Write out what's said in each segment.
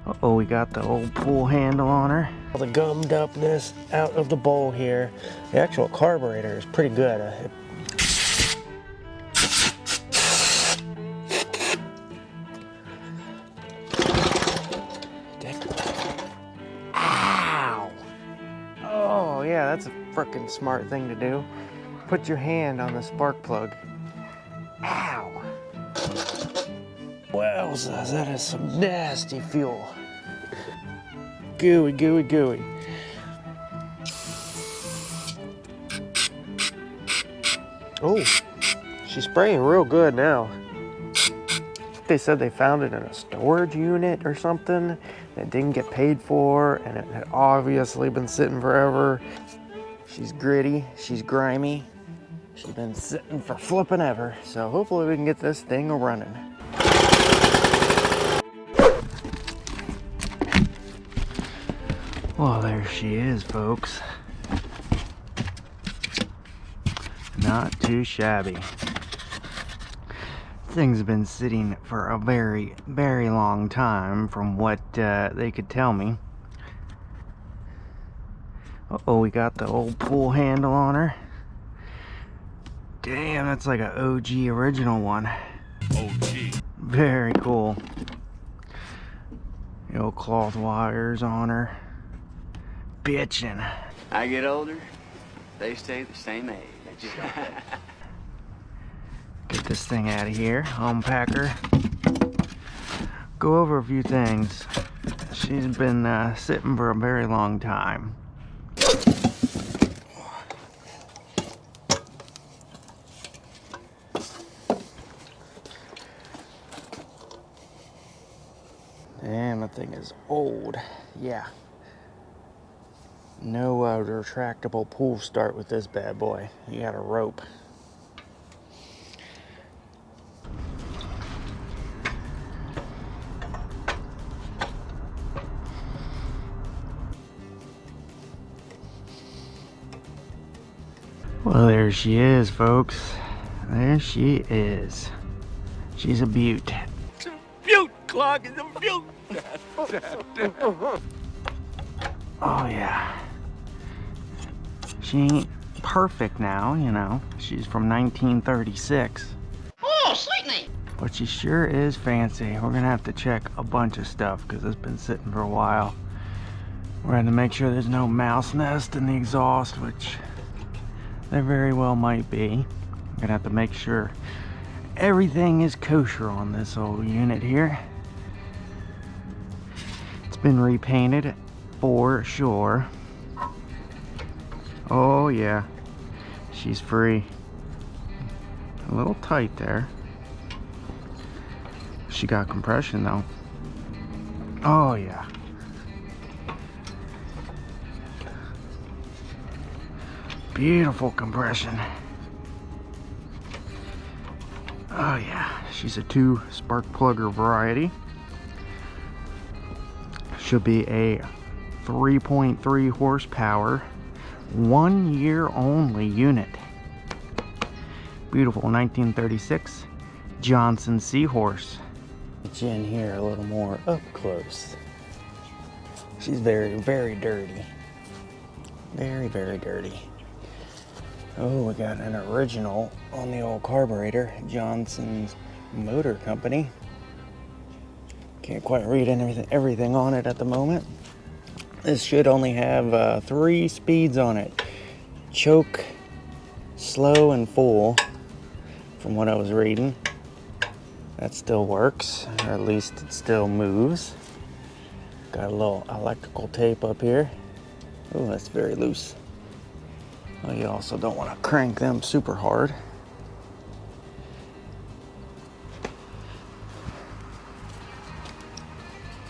Uh-oh, we got the old pull handle on her. All the gummed upness out of the bowl here. The actual carburetor is pretty good. Ow! Oh yeah, that's a frickin' smart thing to do. Put your hand on the spark plug. Ow! Wowza, that is some nasty fuel. Gooey, gooey, gooey. Oh, she's spraying real good now. They said they found it in a storage unit or something that didn't get paid for, and it had obviously been sitting forever. She's gritty, she's grimy. She's been sitting for flipping ever, so hopefully we can get this thing running. Well, there she is, folks. Not too shabby. Things have been sitting for a very, very long time from what they could tell me. Uh-oh, we got the old pull handle on her. Damn, that's like an OG original one. OG. Very cool. The old cloth wires on her. Bitchin'. I get older, they stay the same age. Get this thing out of here, unpack her. Go over a few things. She's been sitting for a very long time. Damn, that thing is old. Yeah. No retractable pull start with this bad boy. You got a rope. Well, there she is, folks. There she is. She's a beaut. It's a beaut, Clog, it's a beaut. Oh, yeah. She ain't perfect now, you know. She's from 1936. Oh, sweetly. But she sure is fancy. We're gonna have to check a bunch of stuff because it's been sitting for a while. We're gonna make sure there's no mouse nest in the exhaust, which there very well might be. I'm gonna have to make sure everything is kosher on this old unit here. It's been repainted for sure. Oh yeah, she's free. A little tight there. She got compression though. Oh yeah. Beautiful compression. Oh yeah, she's a 2 spark plugger variety. Should be a 3.3 horsepower, 1 year only unit. Beautiful 1936 Johnson Seahorse. Get you in here a little more up close. She's very, very dirty. Very, very dirty. Oh, we got an original on the old carburetor, Johnson's Motor Company. Can't quite read everything on it at the moment. This should only have 3 speeds on it. Choke, slow, and full, from what I was reading. That still works, or at least it still moves. Got a little electrical tape up here. Oh, that's very loose. Well, you also don't want to crank them super hard.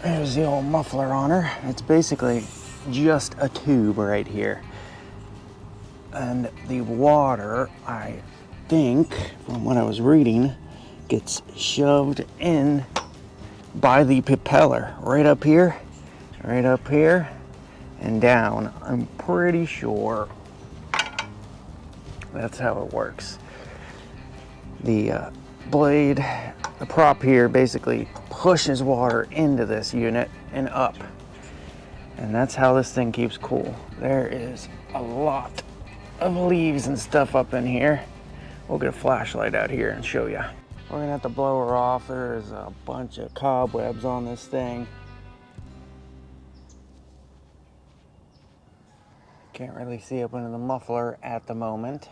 There's the old muffler on her. It's basically just a tube right here. And the water, I think, from what I was reading, gets shoved in by the propeller. Right up here, and down. I'm pretty sure that's how it works. The blade, the prop here basically pushes water into this unit and up. And that's how this thing keeps cool. There is a lot of leaves and stuff up in here. We'll get a flashlight out here and show you. We're gonna have to blow her off. There's a bunch of cobwebs on this thing. Can't really see up into the muffler at the moment.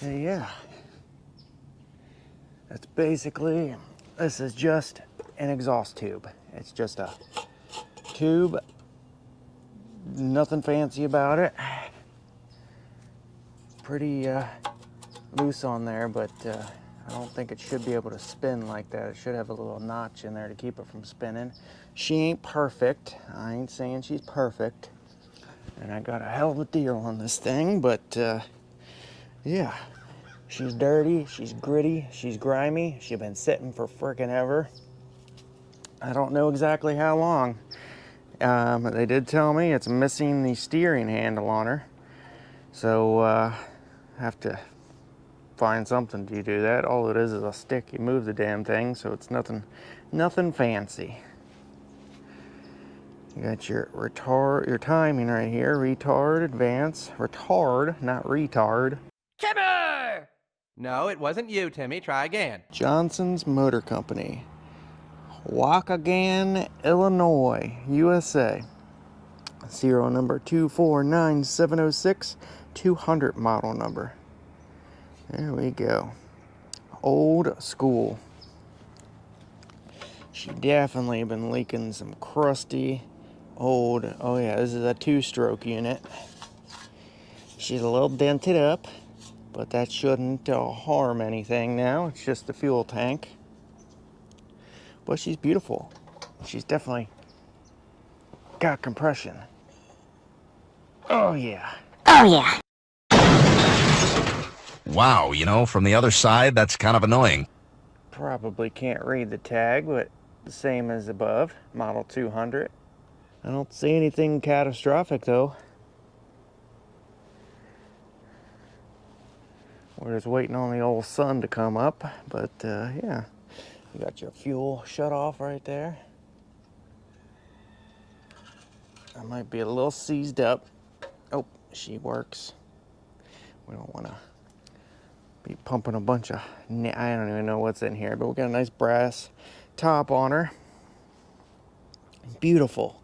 And yeah, that's basically, this is just an exhaust tube. It's just a tube, nothing fancy about it. Pretty loose on there, but I don't think it should be able to spin like that. It should have a little notch in there to keep it from spinning. She ain't perfect. I ain't saying she's perfect. And I got a hell of a deal on this thing, but yeah. She's dirty, she's gritty, she's grimy. She's been sitting for frickin' ever. I don't know exactly how long. They did tell me it's missing the steering handle on her. So have to find something to do that. All it is a stick. You move the damn thing, so it's nothing fancy. You got your timing right here. Retard, advance, retard, not retard. Timmy! No, it wasn't you, Timmy. Try again. Johnson's Motor Company, Waukegan, Illinois, USA. Serial number 249706, 200 model number. There we go. Old school. She definitely been leaking some crusty old, oh yeah, this is a 2-stroke unit. She's a little dented up, but that shouldn't harm anything now. It's just the fuel tank. But she's beautiful. She's definitely got compression. Oh yeah. Oh yeah. Wow, you know, from the other side, that's kind of annoying. Probably can't read the tag, but the same as above, model 200. I don't see anything catastrophic though. We're just waiting on the old sun to come up, but yeah. You got your fuel shut off right there. I might be a little seized up. Oh, she works. We don't want to be pumping a bunch of, I don't even know what's in here, but we got a nice brass top on her. Beautiful.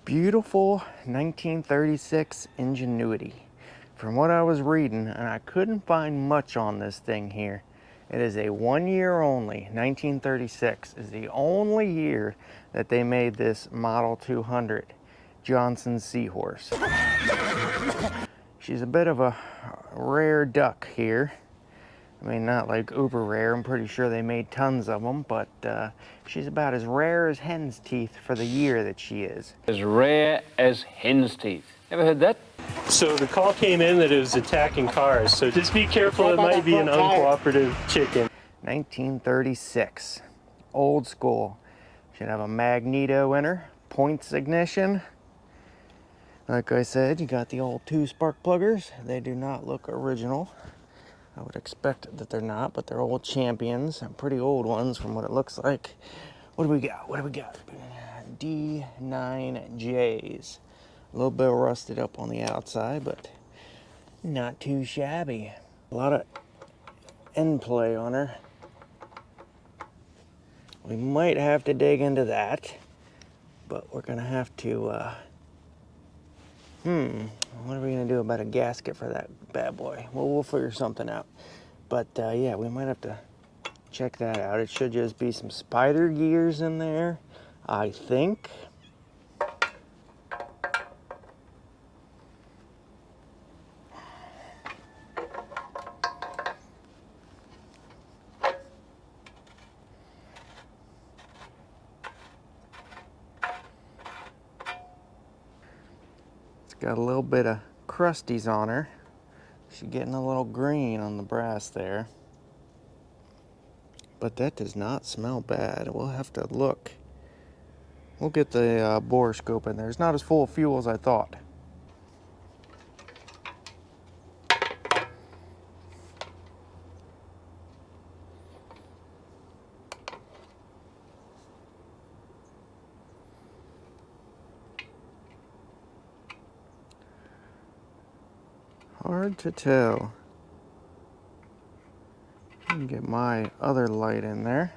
Beautiful 1936 Ingenuity. From what I was reading, and I couldn't find much on this thing here, it is a 1 year only. 1936 is the only year that they made this Model 200 Johnson Seahorse. She's a bit of a rare duck here. I mean, not like uber rare. I'm pretty sure they made tons of them, but she's about as rare as hen's teeth for the year that she is. As rare as hen's teeth. Ever heard that? So the call came in that it was attacking cars. So just be careful, it might be an uncooperative chicken. 1936, old school. Should have a magneto in her, points ignition. Like I said, you got the old 2 spark pluggers. They do not look original. I would expect that they're not, but they're old champions, pretty old ones from what it looks like. What do we got? What do we got? D9Js. A little bit rusted up on the outside, but not too shabby. A lot of end play on her. We might have to dig into that, but we're gonna have to, what are we gonna do about a gasket for that bad boy? Well, we'll figure something out. But yeah, we might have to check that out. It should just be some spider gears in there, I think. Got a little bit of crusties on her. She's getting a little green on the brass there. But that does not smell bad. We'll have to look. We'll get the borescope in there. It's not as full of fuel as I thought. Hard to tell. I can get my other light in there.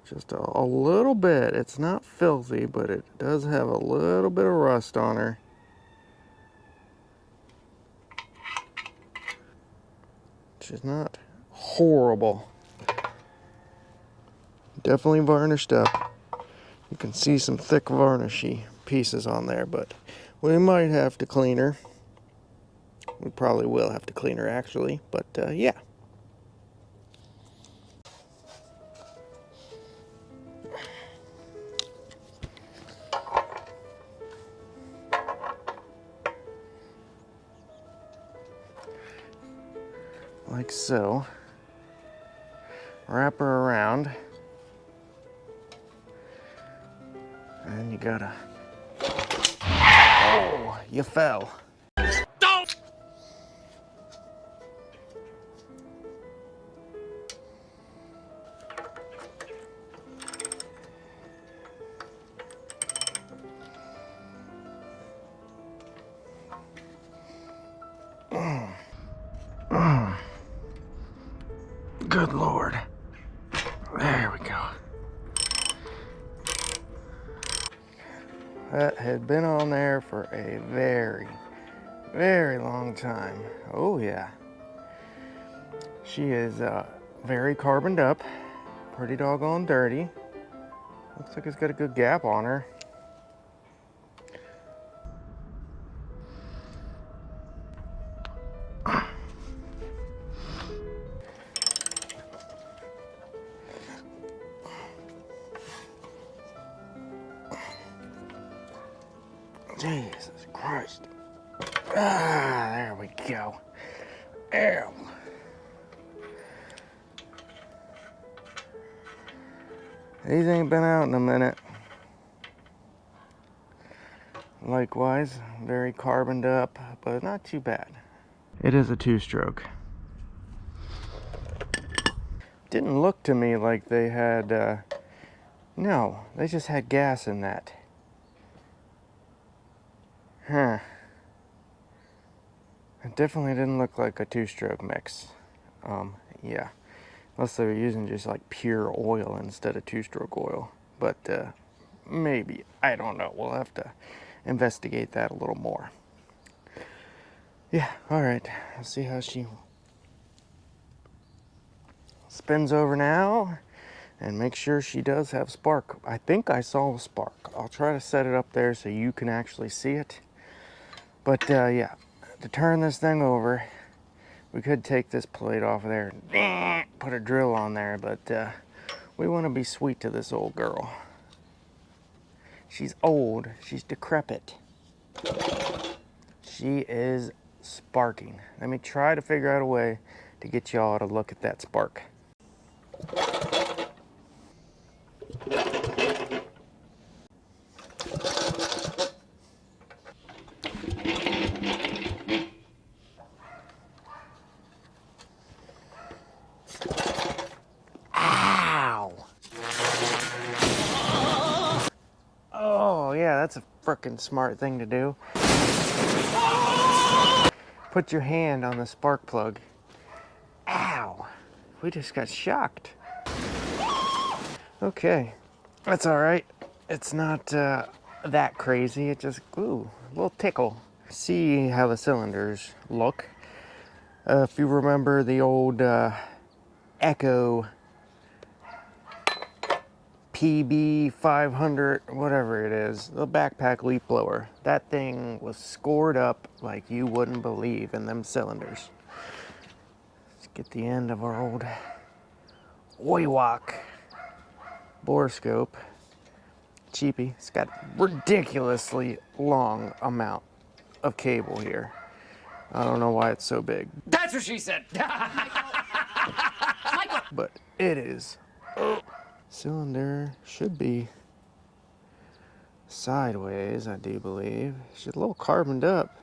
Just a little bit. It's not filthy, but it does have a little bit of rust on her. Which is not horrible. Definitely varnished up. You can see some thick varnishy pieces on there, but we might have to clean her. We probably will have to clean her actually, but yeah. Like so. Wrap her around. And you gotta... Oh, you fell. Don't! Good Lord. There we go. That had been on there for a very, very long time. Oh yeah. She is very carboned up, pretty doggone dirty. Looks like it's got a good gap on her. Jesus Christ. Ah, there we go. Ew. These ain't been out in a minute. Likewise, very carboned up, but not too bad. It is a two-stroke. Didn't look to me like they had, no, they just had gas in that. Huh. It definitely didn't look like a two-stroke mix. Yeah. Unless they were using just like pure oil instead of two-stroke oil. But maybe. I don't know. We'll have to investigate that a little more. Yeah, alright. Let's see how she spins over now. And make sure she does have spark. I think I saw a spark. I'll try to set it up there so you can actually see it. But yeah, to turn this thing over, we could take this plate off of there and put a drill on there, but we want to be sweet to this old girl. She's old, she's decrepit. She is sparking. Let me try to figure out a way to get y'all to look at that spark. Oh yeah, that's a frickin' smart thing to do. Put your hand on the spark plug. Ow! We just got shocked. Okay, that's alright. It's not that crazy, it just, ooh, a little tickle. See how the cylinders look. If you remember the old Echo PB 500, whatever it is, the backpack leaf blower. That thing was scored up like you wouldn't believe in them cylinders. Let's get the end of our old Oiwak borescope. Cheapy. It's got ridiculously long amount of cable here. I don't know why it's so big. That's what she said. But it is. Cylinder should be sideways, I do believe. She's a little carboned up.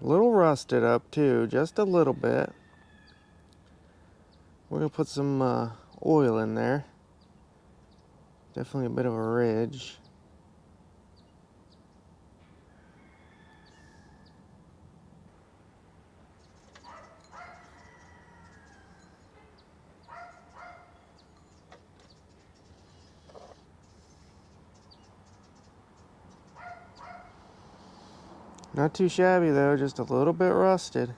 A little rusted up too, just a little bit. We're gonna put some oil in there. Definitely a bit of a ridge. Not too shabby though, just a little bit rusted.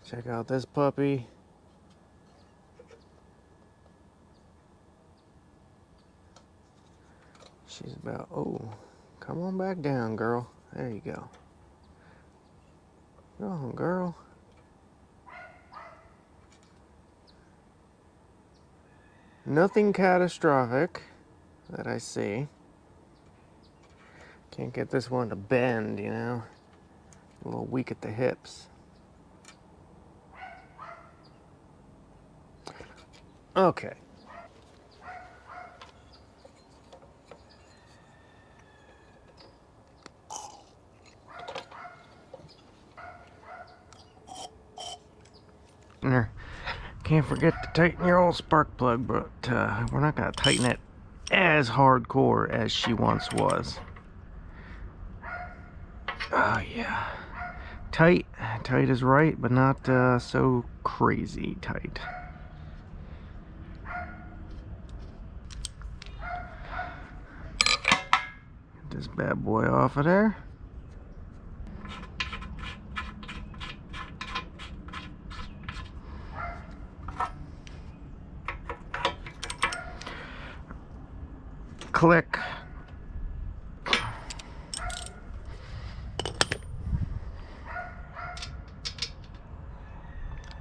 Check out this puppy. She's about, oh, come on back down, girl. There you go. Go on, girl. Nothing catastrophic that I see. Can't get this one to bend, you know. A little weak at the hips. Okay. Can't forget to tighten your old spark plug, but we're not going to tighten it as hardcore as she once was. Oh yeah. Tight is right, but not so crazy tight. Get this bad boy off of there. Click.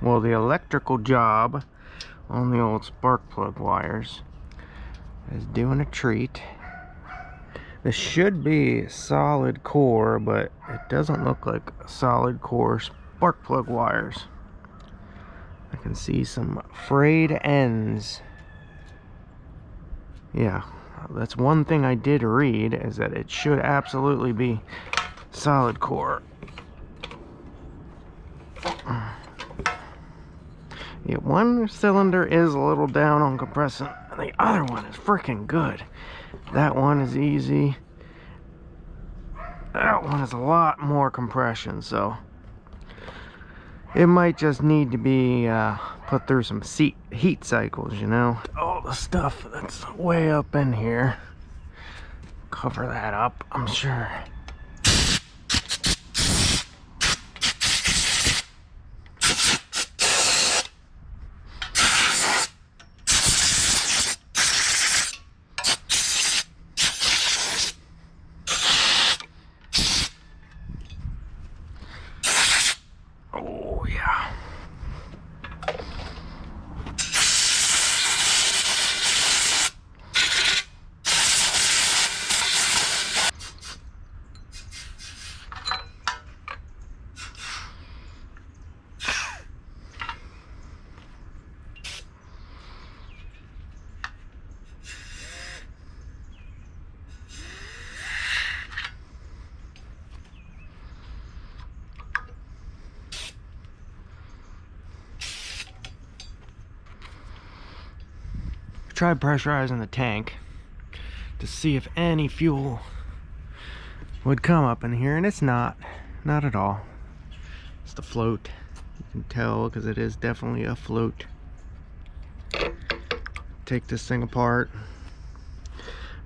Well, the electrical job on the old spark plug wires is doing a treat. This should be solid core, but it doesn't look like solid core spark plug wires. I can see some frayed ends. Yeah, that's one thing I did read, is that it should absolutely be solid core. Yeah, one cylinder is a little down on compression, and the other one is freaking good. That one is easy. That one is a lot more compression, so it might just need to be put through some heat cycles, you know. All the stuff that's way up in here, cover that up, I'm sure. Oh yeah. Tried pressurizing the tank to see if any fuel would come up in here, and it's not at all. It's the float. You can tell because it is definitely a float. Take this thing apart,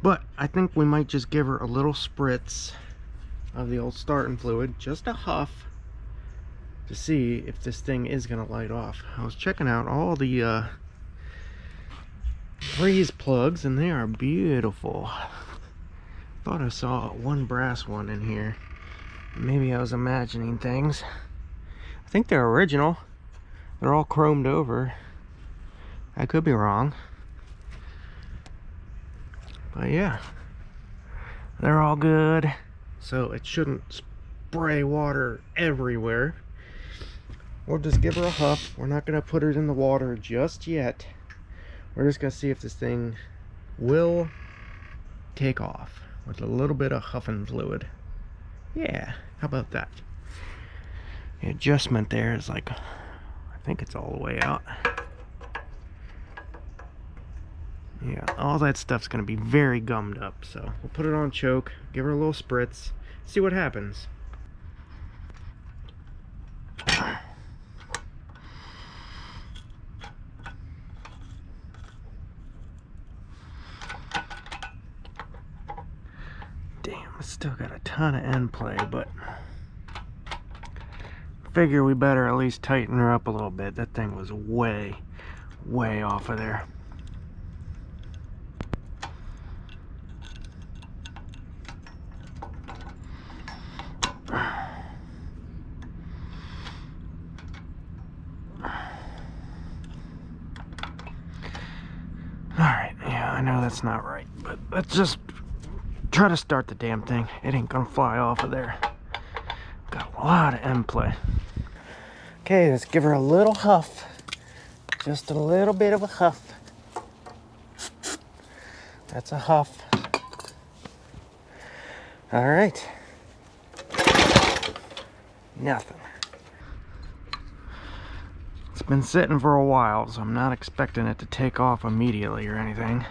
but I think we might just give her a little spritz of the old starting fluid, just a huff, to see if this thing is gonna light off. I was checking out all the freeze plugs, and they are beautiful. Thought I saw one brass one in here. Maybe I was imagining things. I think they're original. They're all chromed over. I could be wrong, but yeah, they're all good, so it shouldn't spray water everywhere. We'll just give her a huff. We're not going to put her in the water just yet. We're just going to see if this thing will take off with a little bit of huffing fluid. Yeah, how about that? The adjustment there is like, I think it's all the way out. Yeah, all that stuff's going to be very gummed up, so we'll put it on choke, give her a little spritz, see what happens. Damn, it's still got a ton of end play, but figure we better at least tighten her up a little bit. That thing was way off of there. Alright, yeah, I know that's not right, but let's just try to start the damn thing. It ain't gonna fly off of there. Got a lot of end play. Okay, let's give her a little huff. Just a little bit of a huff. That's a huff. Alright. Nothing. It's been sitting for a while, so I'm not expecting it to take off immediately or anything.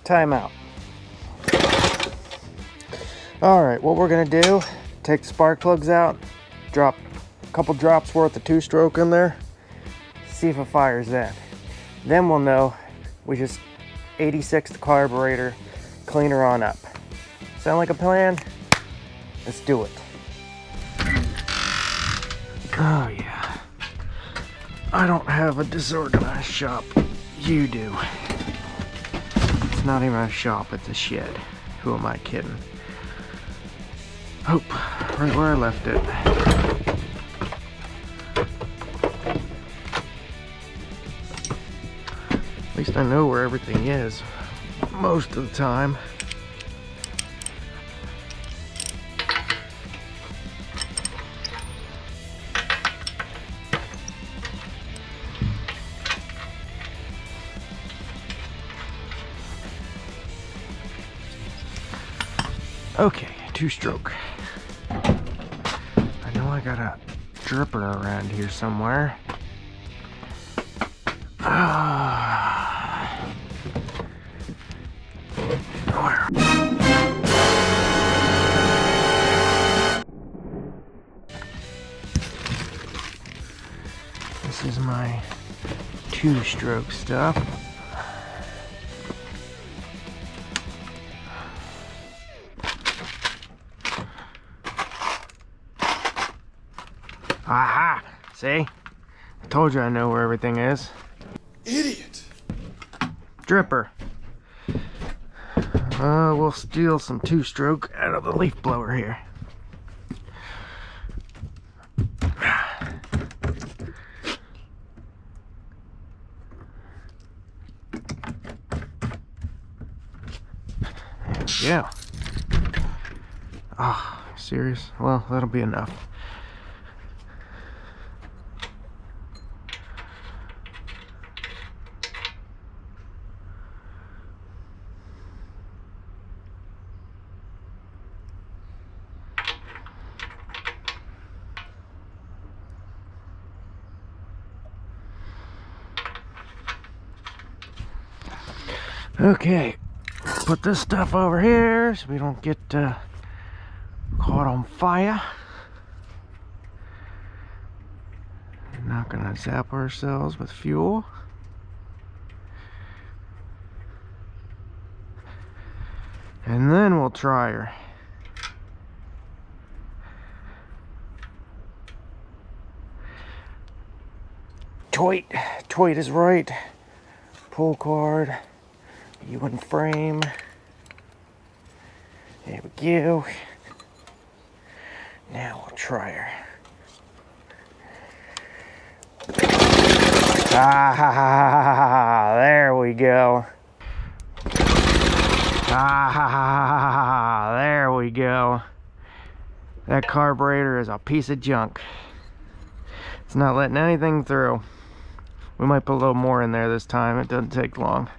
Timeout. Alright, what we're gonna do, take the spark plugs out, drop a couple drops worth of 2-stroke in there, see if it fires that. Then we'll know we just 86 the carburetor, clean her on up. Sound like a plan? Let's do it. Oh yeah. I don't have a disorganized shop. You do. It's not even a shop, it's a shed. Who am I kidding? Oh, right where I left it. At least I know where everything is most of the time. Okay, 2-stroke. I know I got a dripper around here somewhere. Where? This is my 2-stroke stuff. Aha! See? I told you I know where everything is. Idiot! Dripper. We'll steal some 2-stroke out of the leaf blower here. There we go. Oh, serious? Well, that'll be enough. Okay, put this stuff over here so we don't get caught on fire. We're not gonna zap ourselves with fuel. And then we'll try her. Toit is right. Pull cord. You wouldn't frame. There we go. Now we'll try her. Ah, there we go. Ah, there we go. That carburetor is a piece of junk. It's not letting anything through. We might put a little more in there this time. It doesn't take long.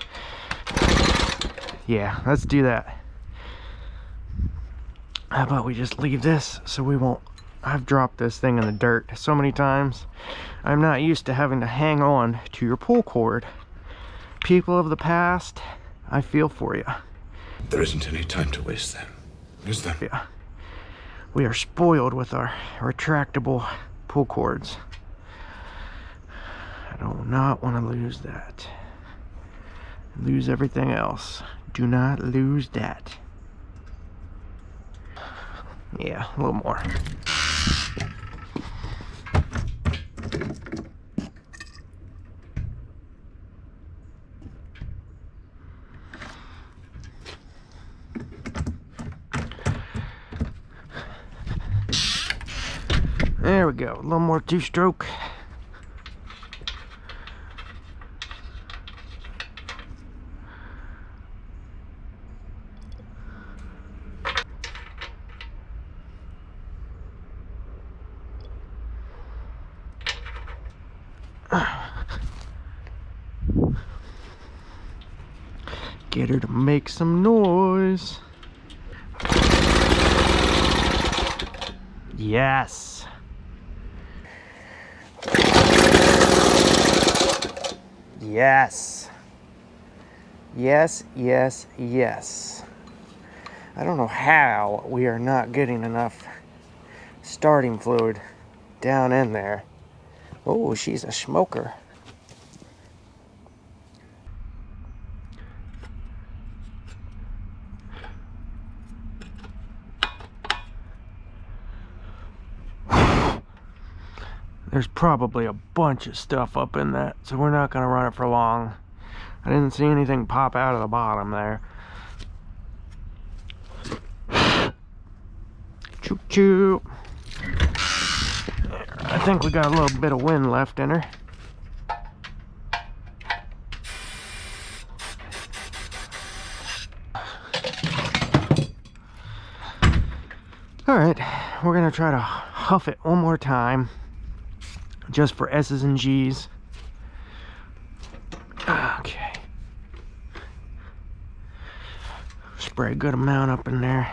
Yeah, let's do that. How about we just leave this so we won't... I've dropped this thing in the dirt so many times. I'm not used to having to hang on to your pull cord. People of the past, I feel for you. There isn't any time to waste then, is there? Yeah. We are spoiled with our retractable pull cords. I do not want to lose that. Lose everything else. Do not lose that. Yeah, a little more. There we go, a little more two-stroke. Get her to make some noise. Yes. Yes. Yes, yes, yes. I don't know how we are not getting enough starting fluid down in there. Oh, she's a smoker. There's probably a bunch of stuff up in that, so we're not gonna run it for long. I didn't see anything pop out of the bottom there. Choo choo. I think we got a little bit of wind left in her. All right, we're gonna try to huff it one more time. Just for S's and G's. Okay. Spray a good amount up in there.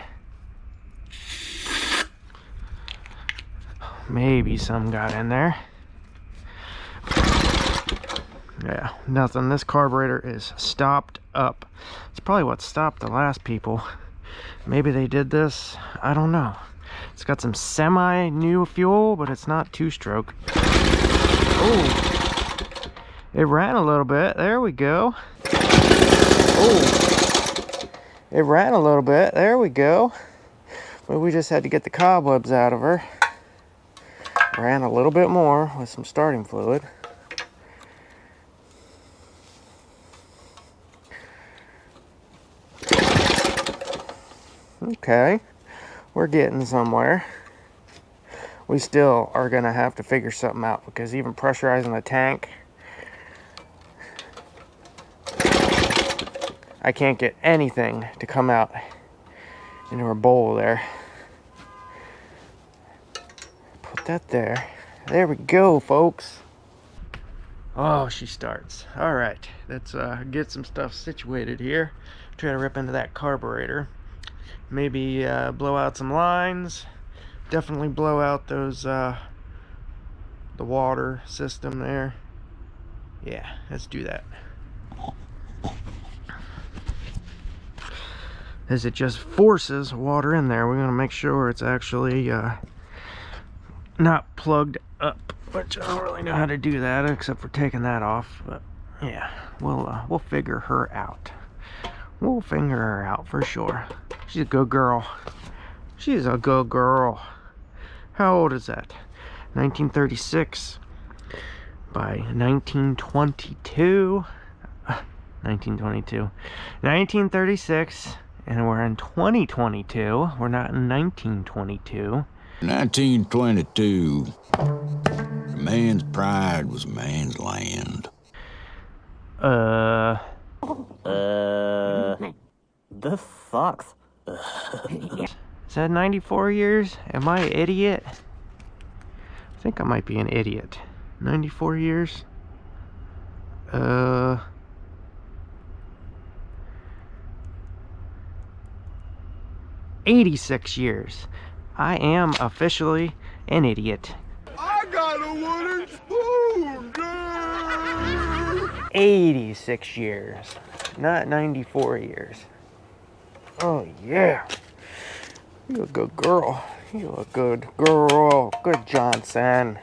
Maybe some got in there. Yeah, nothing. This carburetor is stopped up. It's probably what stopped the last people. Maybe they did this. I don't know. It's got some semi-new fuel, but it's not two-stroke. Oh, it ran a little bit. There we go. Oh, it ran a little bit. There we go. But we just had to get the cobwebs out of her. Ran a little bit more with some starting fluid. Okay, we're getting somewhere. We still are gonna have to figure something out because even pressurizing the tank, I can't get anything to come out into her bowl there. Put that there. There we go, folks. Oh, she starts. All right, let's get some stuff situated here. Try to rip into that carburetor. Maybe blow out some lines. Definitely blow out those the water system there. Yeah, let's do that. is it just forces water in there. We're going to make sure it's actually not plugged up, which I don't really know how to do that except for taking that off. But yeah, we'll figure her out. We'll figure her out for sure. She's a good girl. She's a good girl. How old is that? 1936 by 1922. 1936, and we're in 2022. We're not in 1922. 1922. A man's pride was a man's land. The fucks. Is that 94 years? Am I an idiot? I think I might be an idiot. 94 years? 86 years. I am officially an idiot. I got a wooden spoon, girl. 86 years, not 94 years. Oh yeah. You're a good girl. You're a good girl. Good Johnson.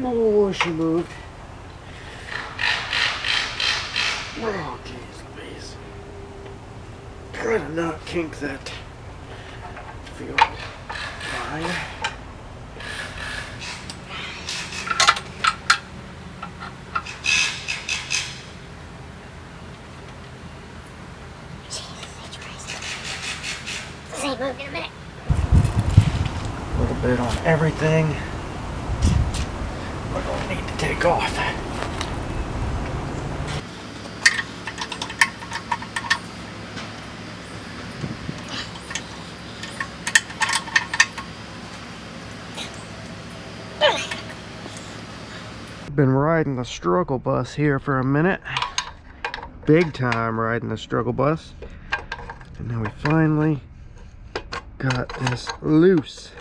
Oh, she moved. Oh, jeez Louise. Try to not kink that. Feel fine. Say move in a minute. A little bit on everything. We're gonna need to take off. Been riding the struggle bus here for a minute. Big time riding the struggle bus. And now we finally got this loose.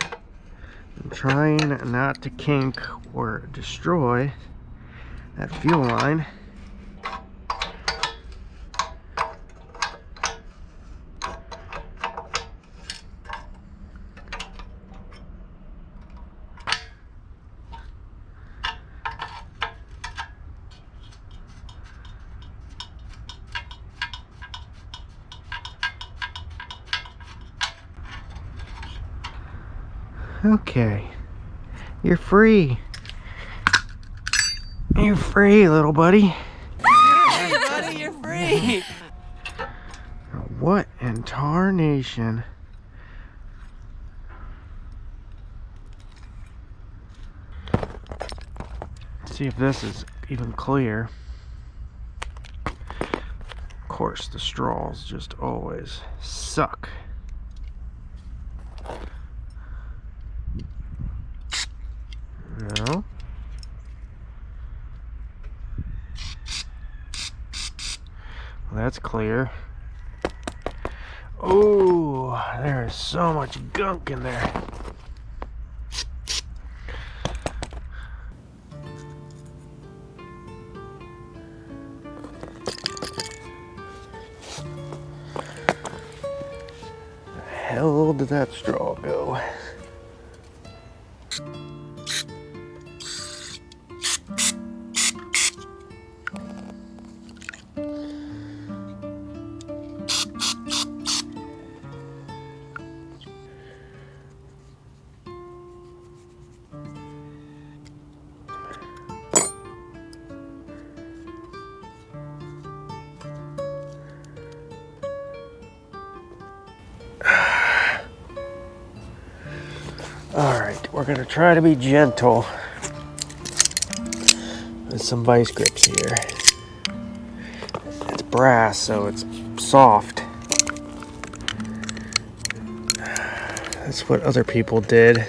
I'm trying not to kink or destroy that fuel line. Okay, you're free. You're free, little buddy. Buddy, you're free. What in tarnation? See if this is even clear. Of course, the straws just always suck. No. Well, that's clear. Oh, there is so much gunk in there. The hell did that straw go? Alright, we're going to try to be gentle with some vice grips here. It's brass, so it's soft. That's what other people did.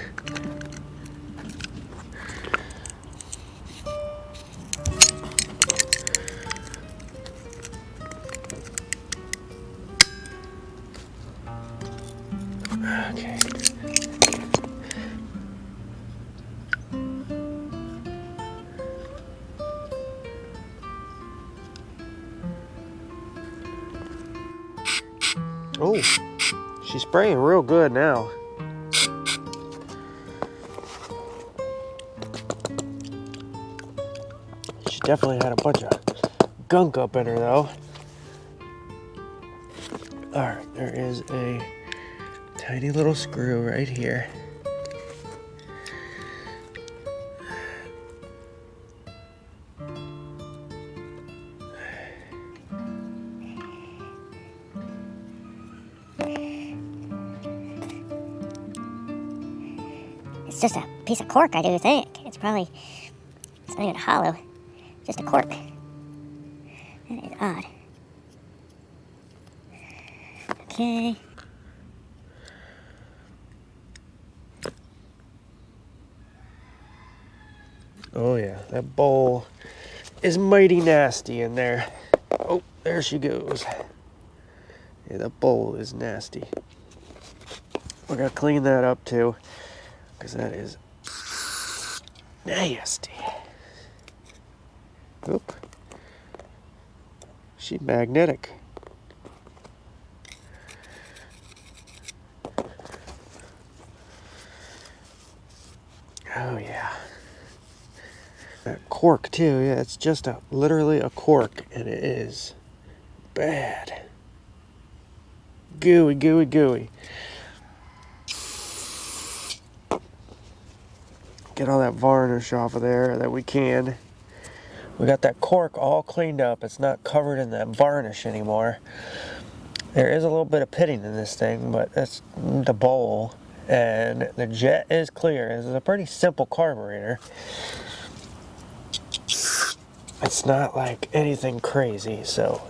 Okay. Oh, she's spraying real good now. She definitely had a bunch of gunk up in her though. Alright, there is a tiny little screw right here. It's just a piece of cork, I do think. It's not even hollow, just a cork. That is odd. Okay. Oh yeah, that bowl is mighty nasty in there. Oh, there she goes. Yeah, that bowl is nasty. We're gonna clean that up too, because that is nasty. Oop. She's magnetic. Oh yeah. That cork too, yeah, it's just literally a cork, and it is bad. Gooey, gooey, gooey. Get all that varnish off of there that we can. We got that cork all cleaned up. It's not covered in that varnish anymore. There is a little bit of pitting in this thing, but that's the bowl. And the jet is clear. This is a pretty simple carburetor. It's not like anything crazy, so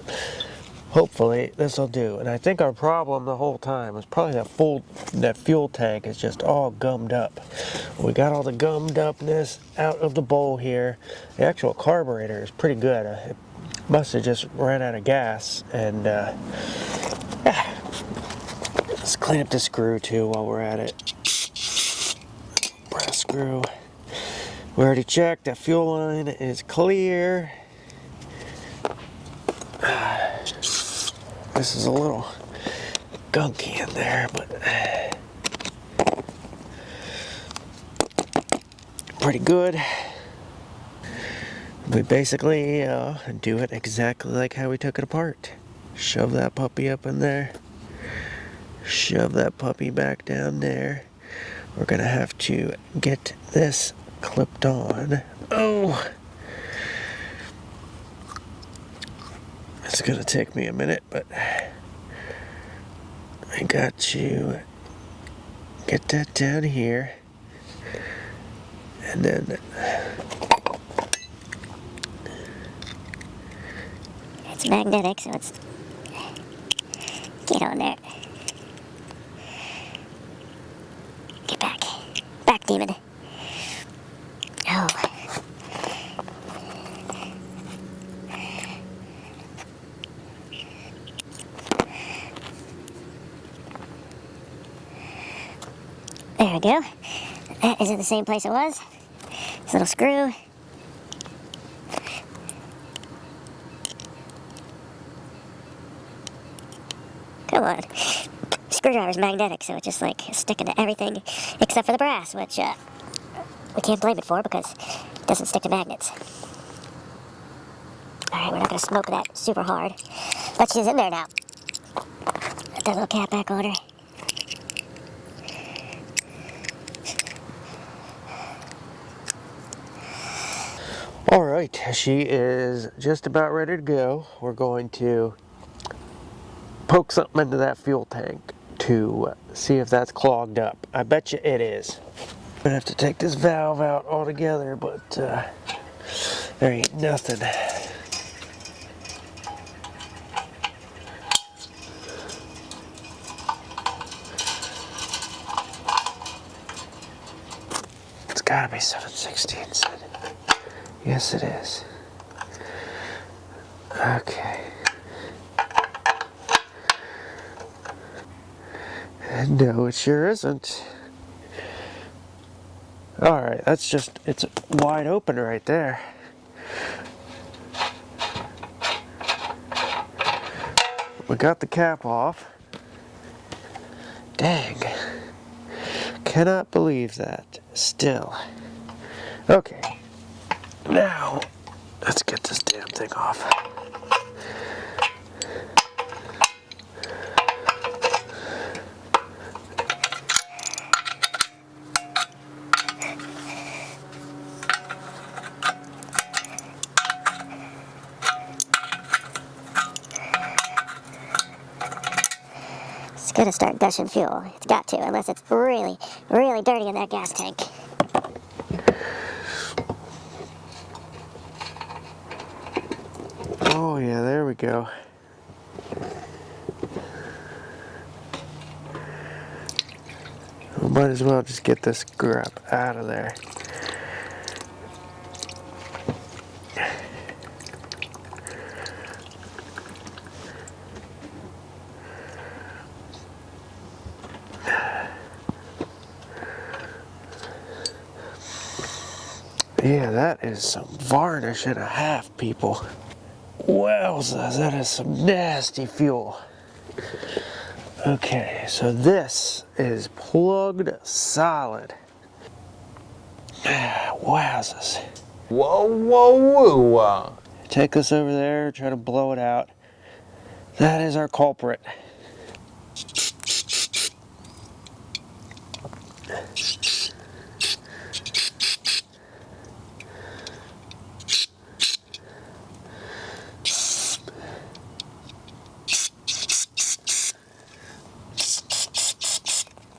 hopefully this will do. And I think our problem the whole time is probably that fuel tank is just all gummed up. We got all the gummed upness out of the bowl here. The actual carburetor is pretty good. It must have just ran out of gas. And let's clean up the screw too while we're at it. Brass screw. We already checked. That fuel line is clear. This is a little gunky in there, but pretty good. We basically do it exactly like how we took it apart. Shove that puppy up in there. Shove that puppy back down there. We're gonna have to get this clipped on. Oh! It's gonna take me a minute, but I got to get that down here. And then It's magnetic, so it's... Get on there. Get back. Back, demon. Oh. There we go. That is in the same place it was. This little screw. Come on. Screwdriver's magnetic, so it's just like sticking to everything except for the brass, which we can't blame it for because it doesn't stick to magnets. Alright, we're not going to smoke that super hard. But she's in there now. Put that little cap back on her. alright, she is just about ready to go. We're going to poke something into that fuel tank to see if that's clogged up. I bet you it is. I'm gonna have to take this valve out altogether, but there ain't nothing. It's gotta be 7/16. Yes, it is. Okay. No, it sure isn't. Alright, that's just, it's wide open right there. We got the cap off. Dang. Cannot believe that. Still. Okay. Now, let's get this damn thing off. It's gonna start gushing fuel. It's got to, unless it's really, really dirty in that gas tank. Oh yeah, there we go. We might as well just get this crap out of there. Yeah, that is some varnish and a half, people. Wowza, that is some nasty fuel. Okay, so this is plugged solid. Wowzers. Whoa, whoa, whoa. Take this over there, try to blow it out. That is our culprit.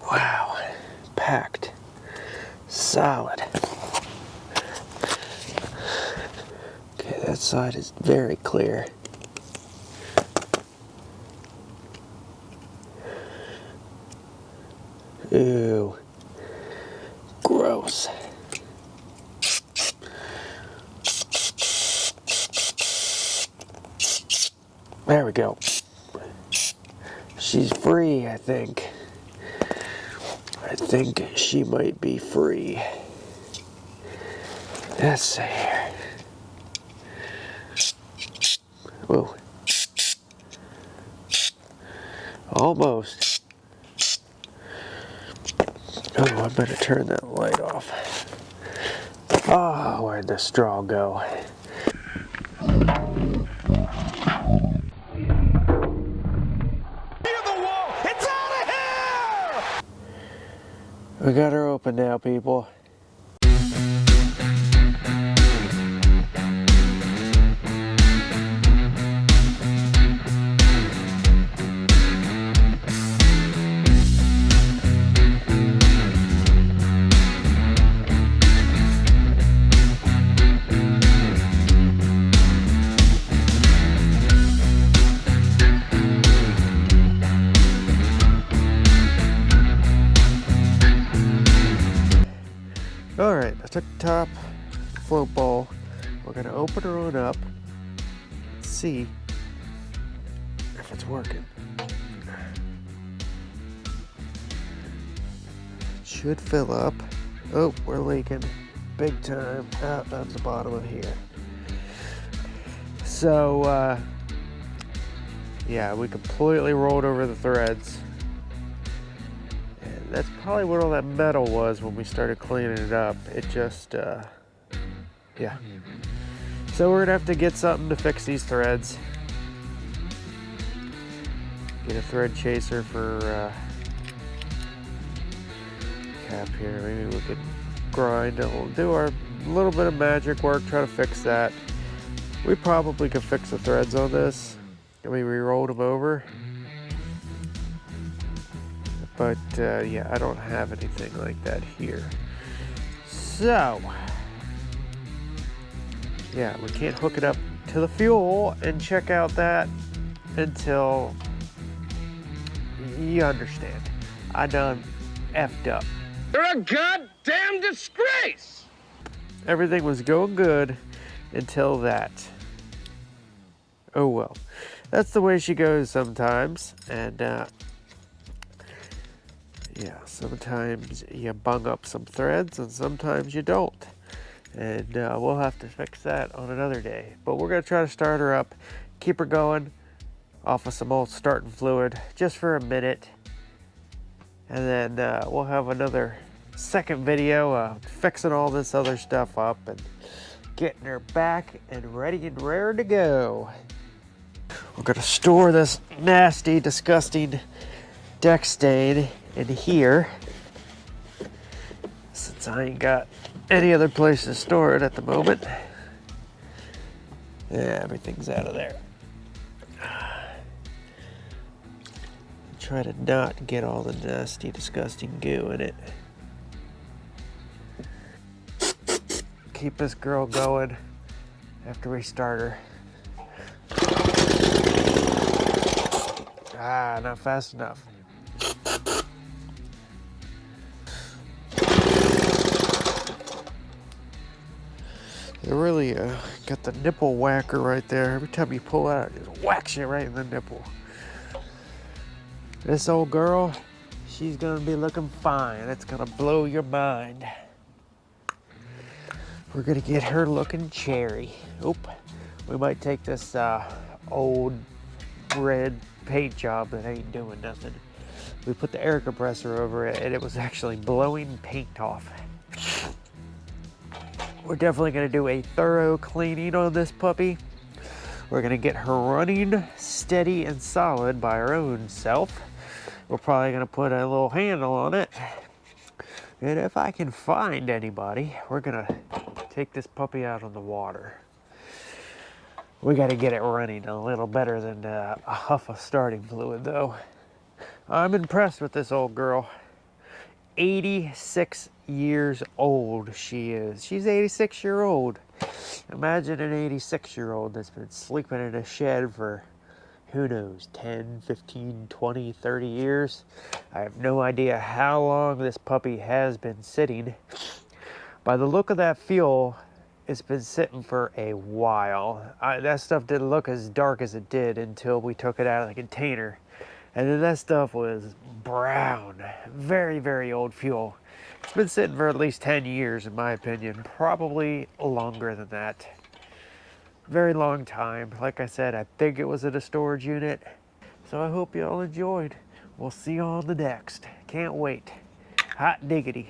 Wow, packed, solid. Okay, that side is very clear. Ew, gross. There we go. She's free, I think. I think she might be free. Let's see here. Whoa. Almost. Oh, I better turn that light off. Oh, where'd the straw go? We got her open now, people. Alright, I took the top float bowl. We're going to open her on up. See if it's working. Should fill up. Oh, we're leaking big time out of the bottom of here. So, yeah, we completely rolled over the threads. And that's probably what all that metal was when we started cleaning it up. It just, yeah. So we're gonna have to get something to fix these threads. Get a thread chaser for cap here. Maybe we could grind it. We'll do our little bit of magic work, try to fix that. We probably could fix the threads on this. And we re-rolled them over. But yeah, I don't have anything like that here. So, yeah, we can't hook it up to the fuel and check out that until you understand. I done effed up. You're a goddamn disgrace! Everything was going good until that. Oh well. That's the way she goes sometimes. And yeah, sometimes you bung up some threads and sometimes you don't. And we'll have to fix that on another day. But we're going to try to start her up, keep her going off of some old starting fluid just for a minute. And then we'll have another second video fixing all this other stuff up and getting her back and ready and raring to go. We're gonna store this nasty, disgusting deck stain in here, since I ain't got any other place to store it at the moment. Yeah, everything's out of there. Try to not get all the nasty, disgusting goo in it. Keep this girl going after we start her. Ah, not fast enough. They really got the nipple whacker right there. Every time you pull out, it just whacks you right in the nipple. This old girl, she's gonna be looking fine. It's gonna blow your mind. We're gonna get her looking cherry. Oop, we might take this old red paint job that ain't doing nothing. We put the air compressor over it and it was actually blowing paint off. We're definitely gonna do a thorough cleaning on this puppy. We're gonna get her running steady and solid by her own self. We're probably gonna put a little handle on it. And if I can find anybody, we're gonna take this puppy out on the water. We gotta get it running a little better than a huff of starting fluid though. I'm impressed with this old girl. 86 years old she is. She's 86-year-old. Imagine an 86-year-old that's been sleeping in a shed for, who knows, 10, 15, 20, 30 years. I have no idea how long this puppy has been sitting. By the look of that fuel, it's been sitting for a while. That stuff didn't look as dark as it did until we took it out of the container. And then that stuff was brown. Very, very old fuel. It's been sitting for at least 10 years in my opinion. Probably longer than that. Very long time. Like I said, I think it was in a storage unit. So I hope you all enjoyed. We'll see you on the next. Can't wait. Hot diggity.